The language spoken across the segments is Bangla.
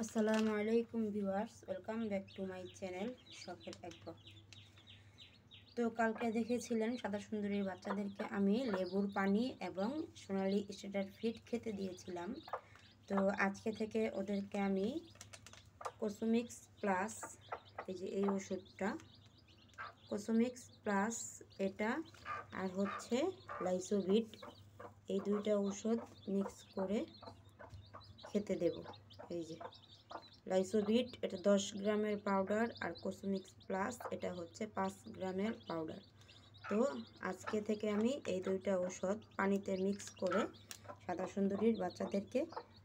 আসসালামু আলাইকুম viewers, welcome back to my channel শখের একবার। তো কালকে দেখেছিলেন সাদা সুন্দরীর বাচ্চাদেরকে আমি লেবুর পানি এবং সোনালি স্টার্টার ফিড খেতে দিয়েছিলাম। তো আজকে থেকে ওদেরকে আমি কোসোমিক্স প্লাস, এই যে এই ওষুধটা কোসোমিক্স প্লাস এটা আর হচ্ছে লাইসোভিট, এই দুইটা ওষুধ মিক্স করে খেতে দেব। এই যে লাইসোভিট এটা 10 গ্রামের পাউডার আর কোসোমিক্স প্লাস এটা হচ্ছে 5 গ্রামের পাউডার। তো আজকে থেকে আমি এই দুইটা ঔষধ পানিতে মিক্স করে সাদা সুন্দরীর বাচ্চাদেরকে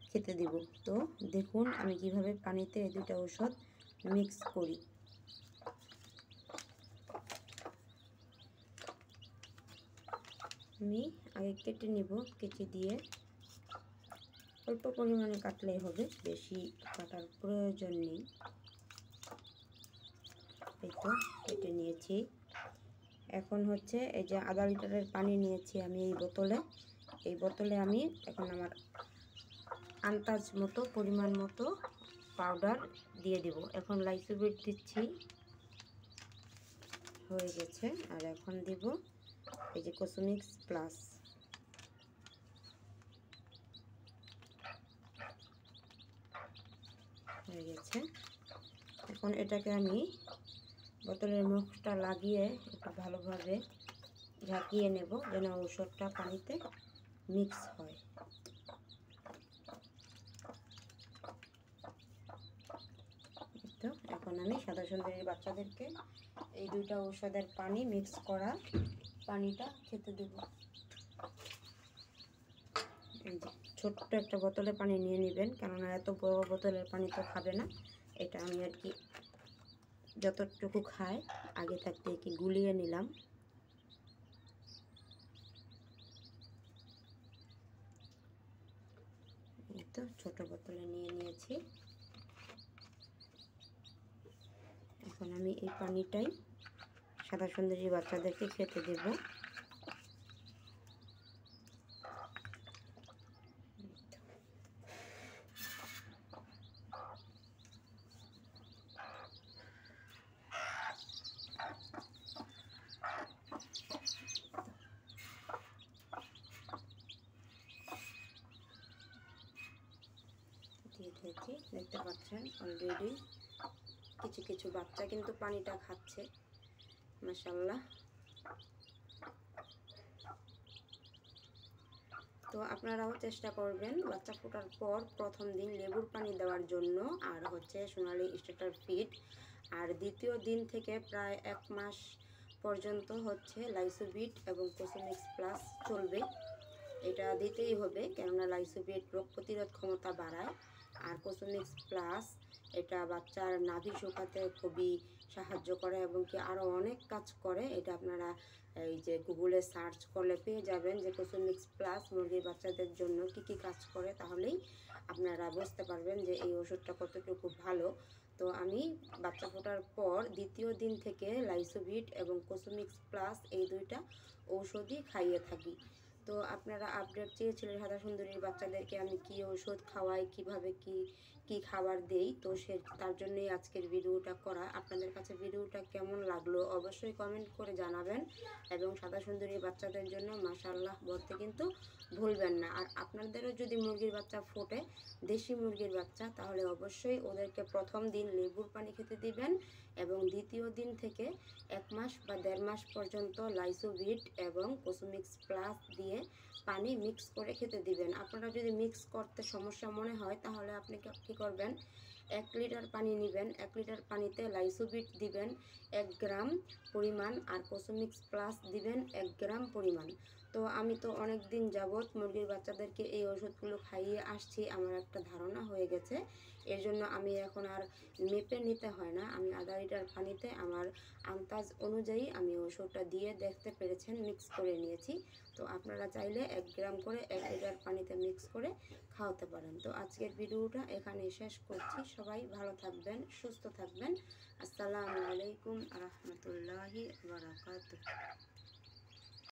খেতে দিব। তো দেখুন আমি কিভাবে পানিতে এই দুইটা ঔষধ মিক্স করি। আমি আগে কেটে নিব, কেটে দিয়ে অল্প পরিমাণে কাটলেই হবে, বেশি কাটার প্রয়োজন নেই। এই তো কেটে নিয়েছি। এখন হচ্ছে এই যে আধা লিটারের পানি নিয়েছি আমি এই বোতলে আমি এখন আমার আন্দাজ মতো পরিমাণ মতো পাউডার দিয়ে দিব। এখন লাইসোভিট দিচ্ছি, হয়ে গেছে। আর এখন দিব এই যে কোসোমিক্স প্লাস, হয়ে গেছে। এখন এটাকে আমি বোতলের মুখটা লাগিয়ে একটু ভালোভাবে ঝাঁকিয়ে নেব যেন ঔষধটা পানিতে মিক্স হয়। তো এখন আমি সাদা সুন্দরীর বাচ্চাদেরকে এই দুইটা ঔষধের পানি মিক্স করা পানিটা খেতে দেব। এই যে ছোট্ট একটা বোতলে পানি নিয়ে নেবেন, কেননা এত বড় বোতলের পানি তো খাবে না। এটা আমি আর কি যতটুকু খায় আগে থাকতে কি গুলিয়ে নিলাম। এই তো ছোট বোতলে নিয়ে নিয়েছি। এখন আমি এই পানিটাই সাদা সুন্দরী বাচ্চাদেরকে খেতে দেব। দিয়ে দিয়েছি, দেখতে পাচ্ছেন অলরেডি কিছু কিছু বাচ্চা কিন্তু পানিটা খাচ্ছে, মাশাআল্লাহ। তো আপনারাও চেষ্টা করবেন বাচ্চা ফোটার পর প্রথম দিন লেবুর পানি দেওয়ার জন্য, আর হচ্ছে সোনালি স্টার্টার ফিড, আর দ্বিতীয় দিন থেকে প্রায় 1 মাস পর্যন্ত হচ্ছে লাইসোভিট এবং কোসোমিক্স প্লাস চলবে। এটা দিতেই হবে, কেননা লাইসোভিট রোগ প্রতিরোধ ক্ষমতা বাড়ায়, আর কোসোমিক্স প্লাস এটা বাচ্চার নাভি শুকাতে খুবই সাহায্য করে এবং কি আরও অনেক কাজ করে। এটা আপনারা এই যে গুগলে সার্চ করলে পেয়ে যাবেন যে কোসোমিক্স প্লাস মুরগির বাচ্চাদের জন্য কি কি কাজ করে, তাহলেই আপনারা বুঝতে পারবেন যে এই ওষুধটা কতটুকু ভালো। তো আমি বাচ্চা ফোটার পর দ্বিতীয় দিন থেকে লাইসোভিট এবং কোসোমিক্স প্লাস এই দুইটা ঔষধই খাইয়ে থাকি। তো আপনারা আপডেট চেয়েছিলেন সাদা সুন্দরীর বাচ্চাদেরকে আমি কি ওষুধ খাওয়াই, কিভাবে কি খাবার দেই। তো তার জন্যই আজকের ভিডিওটা করা। আপনাদের কাছে ভিডিওটা কেমন লাগলো অবশ্যই কমেন্ট করে জানাবেন, এবং সাদা সুন্দরীর বাচ্চাদের জন্য মাশাআল্লাহ বলতে কিন্তু ভুলবেন না। আর আপনাদেরও যদি মুরগির বাচ্চা ফোটে, দেশি মুরগির বাচ্চা, তাহলে অবশ্যই ওদেরকে প্রথম দিন লেবুর পানি খেতে দিবেন এবং দ্বিতীয় দিন থেকে 1 মাস বা 1.5 মাস পর্যন্ত লাইসোভিট এবং কোসোমিক্স প্লাস দিয়ে পানি মিক্স করে খেতে দিবেন। আপনারা যদি মিক্স করতে সমস্যা মনে হয় তাহলে আপনি কী করবেন, 1 লিটার পানি নেবেন, 1 লিটার পানিতে লাইসোভিট দিবেন 1 গ্রাম পরিমাণ আর কোসোমিক্স প্লাস দিবেন 1 গ্রাম পরিমাণ। তো আমি তো অনেক দিন যাবৎ মুরগির বাচ্চাদেরকে এই ওষুধগুলো খাইয়ে আসছি, আমার একটা ধারণা হয়ে গেছে। এর জন্য আমি এখন আর মেপে নিতে হয় না, আমি আধা লিটার পানিতে আমার আন্দাজ অনুযায়ী আমি ওষুধটা দিয়ে দেখতে পেরেছেন মিক্স করে নিয়েছি। তো আপনারা চাইলে 1 গ্রাম করে 1 লিটার পানিতে মিক্স করে খাওয়াতে পারেন। তো আজকের ভিডিওটা এখানে শেষ করছি। সবাই ভালো থাকবেন, সুস্থ থাকবেন। আসসালামু আলাইকুম রহমতুল্লাহি ওয়া বারাকাতুহু।